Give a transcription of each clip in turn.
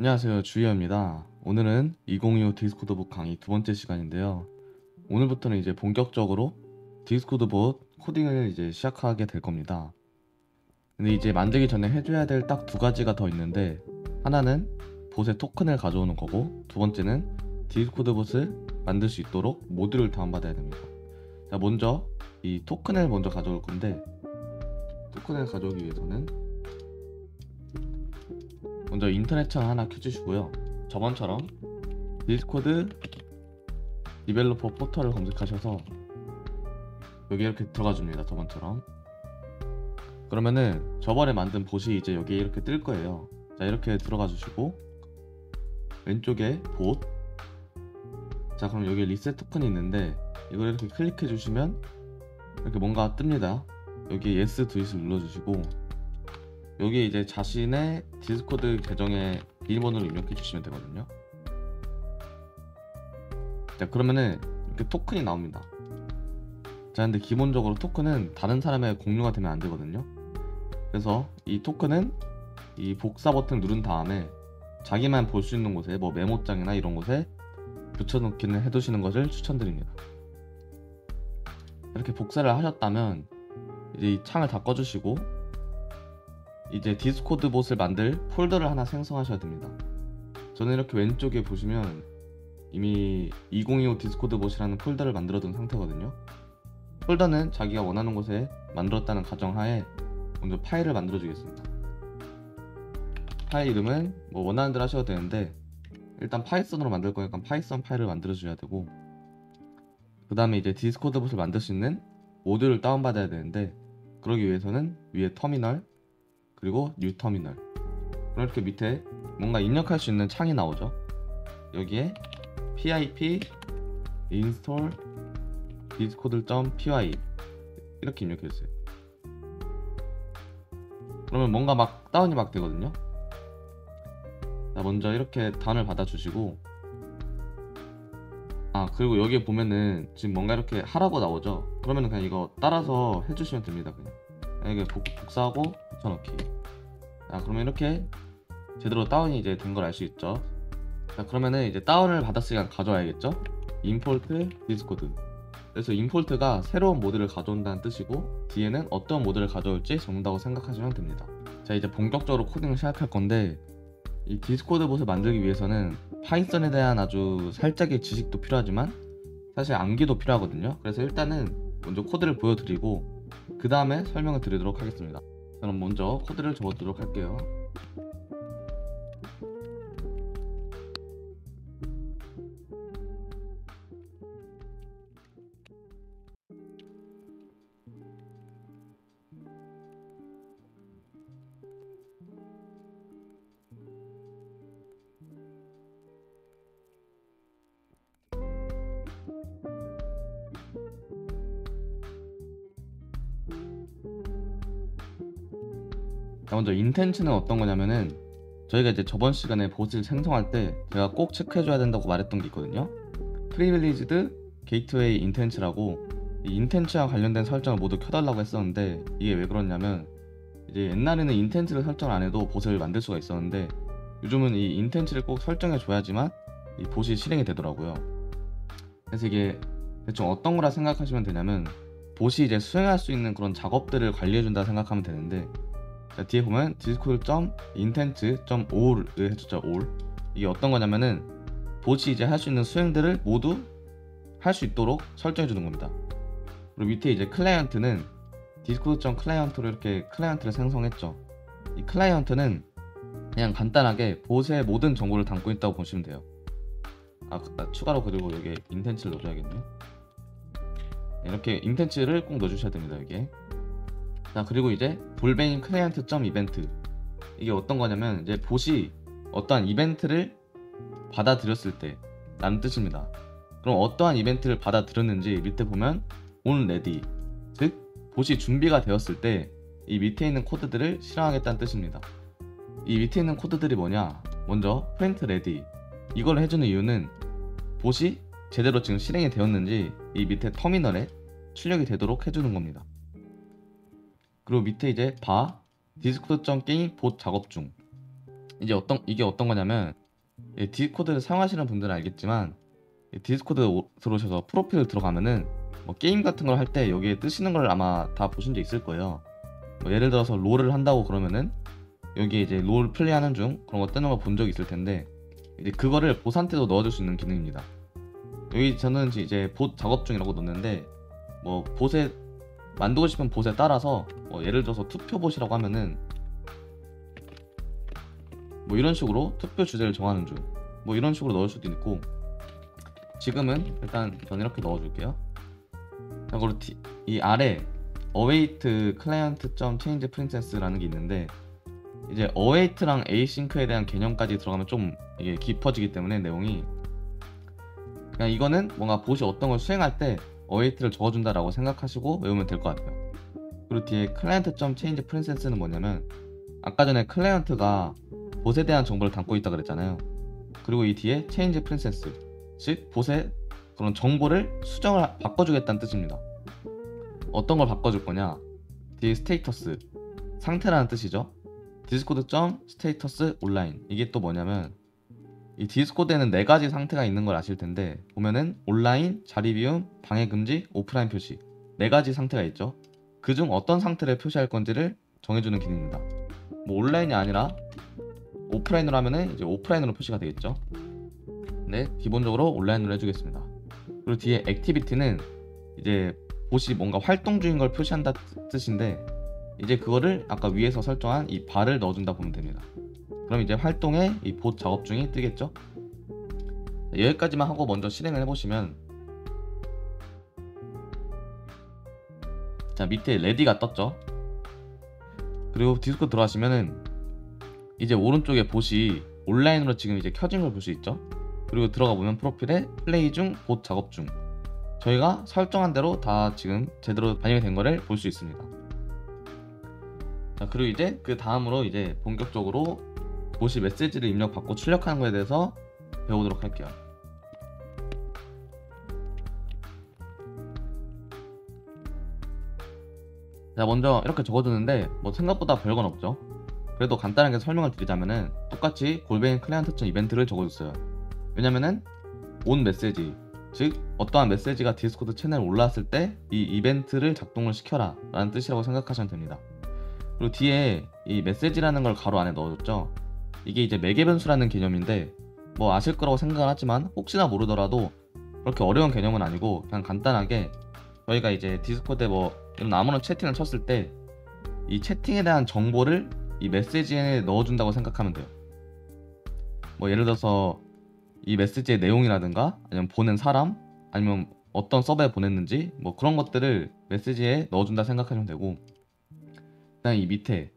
안녕하세요, 주희입니다. 오늘은 2025 디스코드봇 강의 두 번째 시간인데요. 오늘부터는 이제 본격적으로 디스코드봇 코딩을 이제 시작하게 될 겁니다. 근데 이제 만들기 전에 해줘야 될 딱 두 가지가 더 있는데, 하나는 봇의 토큰을 가져오는 거고, 두 번째는 디스코드봇을 만들 수 있도록 모듈을 다운받아야 됩니다. 자, 먼저 이 토큰을 먼저 가져올 건데, 토큰을 가져오기 위해서는 먼저 인터넷 창 하나 켜주시고요. 저번처럼 디스코드 디벨로퍼 포털을 검색하셔서 여기 이렇게 들어가 줍니다. 저번처럼. 그러면은 저번에 만든 봇이 이제 여기 이렇게 뜰 거예요. 자, 이렇게 들어가 주시고 왼쪽에 봇, 자 그럼 여기 리셋 토큰이 있는데 이걸 이렇게 클릭해 주시면 이렇게 뭔가 뜹니다. 여기 yes do it을 눌러 주시고 여기 이제 자신의 디스코드 계정에 비밀번호를 입력해 주시면 되거든요. 자, 그러면은 이렇게 토큰이 나옵니다. 자, 근데 기본적으로 토큰은 다른 사람의 공유가 되면 안 되거든요. 그래서 이 토큰은 이 복사 버튼 누른 다음에 자기만 볼 수 있는 곳에 뭐 메모장이나 이런 곳에 붙여놓기는 해두시는 것을 추천드립니다. 이렇게 복사를 하셨다면 이제 이 창을 다 꺼주시고 이제 디스코드 봇을 만들 폴더를 하나 생성하셔야 됩니다. 저는 이렇게 왼쪽에 보시면 이미 2025 디스코드 봇이라는 폴더를 만들어 둔 상태거든요. 폴더는 자기가 원하는 곳에 만들었다는 가정하에 먼저 파일을 만들어 주겠습니다. 파일 이름은 뭐 원하는 대로 하셔도 되는데 일단 파이썬으로 만들 거니까 파이썬 파일을 만들어 줘야 되고, 그 다음에 이제 디스코드 봇을 만들 수 있는 모듈을 다운받아야 되는데 그러기 위해서는 위에 터미널 그리고 뉴 터미널, 그럼 이렇게 밑에 뭔가 입력할 수 있는 창이 나오죠. 여기에 pip install discord.py 이렇게 입력해주세요. 그러면 뭔가 막 다운이 막 되거든요. 자, 먼저 이렇게 다운을 받아주시고, 그리고 여기에 보면은 지금 뭔가 이렇게 하라고 나오죠. 그러면은 그냥 이거 따라서 해주시면 됩니다. 그냥 이게 복사하고 붙여넣기. 자, 그러면 이렇게 제대로 다운이 이제 된 걸 알 수 있죠. 자, 그러면은 이제 다운을 받았으니까 가져와야겠죠. import discord. 그래서 import가 새로운 모드를 가져온다는 뜻이고 뒤에는 어떤 모드를 가져올지 적는다고 생각하시면 됩니다. 자, 이제 본격적으로 코딩을 시작할 건데 이 디스코드 봇을 만들기 위해서는 파이썬에 대한 아주 살짝의 지식도 필요하지만 사실 암기도 필요하거든요. 그래서 일단은 먼저 코드를 보여드리고 그 다음에 설명을 드리도록 하겠습니다. 그럼 먼저 코드를 적어두도록 할게요. 자, 먼저 인텐츠는 어떤 거냐면은 저희가 이제 저번 시간에 봇을 생성할 때 제가 꼭 체크해줘야 된다고 말했던 게 있거든요. 프리빌리지드 게이트웨이 인텐츠라고 이 인텐츠와 관련된 설정을 모두 켜달라고 했었는데 이게 왜 그러냐면 이제 옛날에는 인텐츠를 설정 안 해도 봇을 만들 수가 있었는데 요즘은 이 인텐츠를 꼭 설정해 줘야지만 이 봇이 실행이 되더라고요. 그래서 이게 대충 어떤 거라 생각하시면 되냐면 봇이 이제 수행할 수 있는 그런 작업들을 관리해 준다 생각하면 되는데, 자, 뒤에 보면 discord.intents.all을 해줬죠. all. 이게 어떤 거냐면은 봇이 이제 할 수 있는 수행들을 모두 할 수 있도록 설정해 주는 겁니다. 그리고 밑에 이제 클라이언트는 discord.client로 이렇게 클라이언트를 생성했죠. 이 클라이언트는 그냥 간단하게 봇의 모든 정보를 담고 있다고 보시면 돼요. 추가로 그리고 여기에 인텐츠를 넣어줘야겠네요. 이렇게 인텐츠를 꼭 넣어주셔야 됩니다. 여기에. 자, 그리고 이제 볼베인 클라이언트.이벤트, 이게 어떤 거냐면 이제 봇이 어떠한 이벤트를 받아들였을 때 라는 뜻입니다. 그럼 어떠한 이벤트를 받아들였는지 밑에 보면 on ready, 즉 봇이 준비가 되었을 때 이 밑에 있는 코드들을 실행하겠다는 뜻입니다. 이 밑에 있는 코드들이 뭐냐, 먼저 print ready, 이걸 해주는 이유는 봇이 제대로 지금 실행이 되었는지 이 밑에 터미널에 출력이 되도록 해주는 겁니다. 그리고 밑에 이제 바 디스코드.게임 봇 작업 중, 이제 이게 어떤 거냐면, 디스코드를 사용하시는 분들은 알겠지만, 디스코드 들어오셔서 프로필 들어가면은 뭐 게임 같은 걸 할 때 여기에 뜨시는 걸 아마 다 보신 적 있을 거예요. 뭐 예를 들어서 롤을 한다고 그러면은 여기에 이제 롤 플레이하는 중 그런 거 뜨는 거 본 적 있을 텐데, 이제 그거를 봇 상태로 넣어줄 수 있는 기능입니다. 여기 저는 이제 봇 작업 중이라고 넣는데, 뭐 봇에 만들고 싶은 봇에 따라서 뭐 예를 들어서 투표 봇이라고 하면은 뭐 이런 식으로 투표 주제를 정하는 중, 뭐 이런 식으로 넣을 수도 있고, 지금은 일단 저는 이렇게 넣어줄게요. 그리고 이 아래 await client.change princess라는 게 있는데, 이제 await랑 async에 대한 개념까지 들어가면 좀 이게 깊어지기 때문에 내용이, 그냥 이거는 뭔가 봇이 어떤 걸 수행할 때 await를 적어준다라고 생각하시고 외우면 될 것 같아요. 그리고 뒤에 client.change princess는 뭐냐면, 아까 전에 클라이언트가 봇에 대한 정보를 담고 있다 그랬잖아요. 그리고 이 뒤에 change princess, 즉 봇의 그런 정보를 바꿔주겠다는 뜻입니다. 어떤 걸 바꿔줄 거냐, 뒤에 스테이터스, 상태라는 뜻이죠. 디스코드.status 온라인, 이게 또 뭐냐면, 이 디스코드에는 4가지 상태가 있는 걸 아실 텐데, 보면은 온라인, 자리 비움, 방해 금지, 오프라인 표시, 4가지 상태가 있죠. 그중 어떤 상태를 표시할 건지를 정해주는 기능입니다. 뭐 온라인이 아니라 오프라인으로 하면은 이제 오프라인으로 표시가 되겠죠. 네, 기본적으로 온라인으로 해주겠습니다. 그리고 뒤에 액티비티는 이제 봇이 뭔가 활동 중인 걸 표시한다 뜻인데, 이제 그거를 아까 위에서 설정한 이 bar을 넣어준다 보면 됩니다. 그럼 이제 활동에 이 봇 작업 중이 뜨겠죠. 여기까지만 하고 먼저 실행을 해보시면, 자 밑에 레디가 떴죠. 그리고 디스코드 들어가시면은 이제 오른쪽에 봇이 온라인으로 지금 이제 켜진 걸 볼 수 있죠. 그리고 들어가 보면 프로필에 플레이 중, 봇 작업 중, 저희가 설정한 대로 다 지금 제대로 반영이 된 거를 볼 수 있습니다. 자, 그리고 이제 그 다음으로 이제 본격적으로 봇이 메시지를 입력받고 출력하는 거에 대해서 배워보도록 할게요. 자, 먼저 이렇게 적어두는데 뭐 생각보다 별건 없죠. 그래도 간단하게 설명을 드리자면은, 똑같이 골뱅이 클라이언트.이벤트를 적어줬어요. 왜냐면은 온 메시지, 즉 어떠한 메시지가 디스코드 채널에 올라왔을 때 이 이벤트를 작동을 시켜라 라는 뜻이라고 생각하시면 됩니다. 그리고 뒤에 이 메시지라는 걸 가로 안에 넣어줬죠. 이게 이제 매개 변수라는 개념인데, 뭐 아실 거라고 생각을 하지만 혹시나 모르더라도 그렇게 어려운 개념은 아니고, 그냥 간단하게 저희가 이제 디스코드에 뭐 이런 아무런 채팅을 쳤을 때 이 채팅에 대한 정보를 이 메시지에 넣어준다고 생각하면 돼요. 뭐 예를 들어서 이 메시지의 내용이라든가, 아니면 보낸 사람, 아니면 어떤 서버에 보냈는지, 뭐 그런 것들을 메시지에 넣어준다 생각하시면 되고, 그다음 이 밑에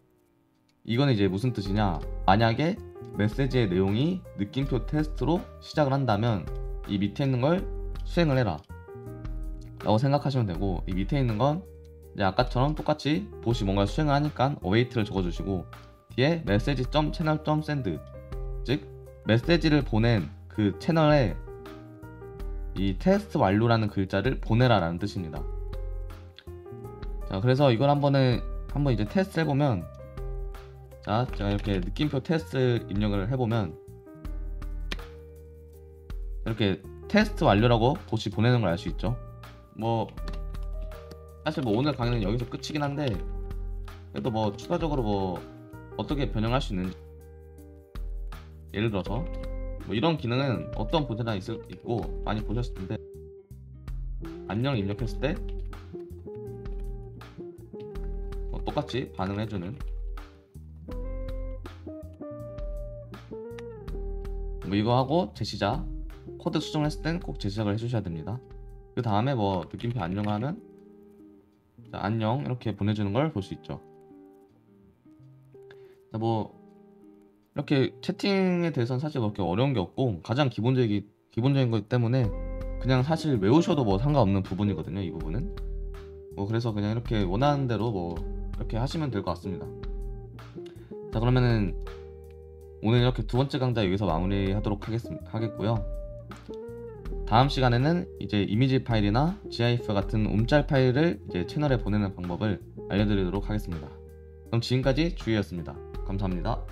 이거는 이제 무슨 뜻이냐, 만약에 메시지의 내용이 느낌표 테스트로 시작을 한다면 이 밑에 있는 걸 수행을 해라 라고 생각하시면 되고, 이 밑에 있는 건 이제 아까처럼 똑같이 봇이 뭔가 수행을 하니까 await를 적어주시고, 뒤에 message.channel.send, 즉 메시지를 보낸 그 채널에 이 테스트 완료라는 글자를 보내라 라는 뜻입니다. 자, 그래서 이걸 한번 이제 테스트 해보면, 자 제가 이렇게 느낌표 테스트 입력을 해보면 이렇게 테스트 완료라고 봇이 보내는 걸 알 수 있죠. 뭐 사실 뭐 오늘 강의는 여기서 끝이긴 한데, 그래도 뭐 추가적으로 뭐 어떻게 변형할 수 있는지, 예를 들어서 뭐 이런 기능은 어떤 보드나 있고 많이 보셨을 텐데, 안녕 입력했을 때 뭐 똑같이 반응을 해주는, 뭐 이거 하고 재시작, 코드 수정을 했을 땐 꼭 재시작을 해주셔야 됩니다. 그 다음에 뭐 느낌표 안녕을 하면, 자, 안녕 이렇게 보내주는 걸 볼 수 있죠. 자, 뭐 이렇게 채팅에 대해서는 사실 그렇게 어려운 게 없고, 가장 기본적인 거기 때문에 그냥 사실 외우셔도 뭐 상관없는 부분이거든요, 이 부분은. 뭐 그래서 그냥 이렇게 원하는 대로 뭐 이렇게 하시면 될 것 같습니다. 자, 그러면은 오늘 이렇게 두 번째 강좌 여기서 마무리하도록 하겠고요. 다음 시간에는 이제 이미지 파일이나 GIF 같은 움짤 파일을 이제 채널에 보내는 방법을 알려드리도록 하겠습니다. 그럼 지금까지 주희였습니다. 감사합니다.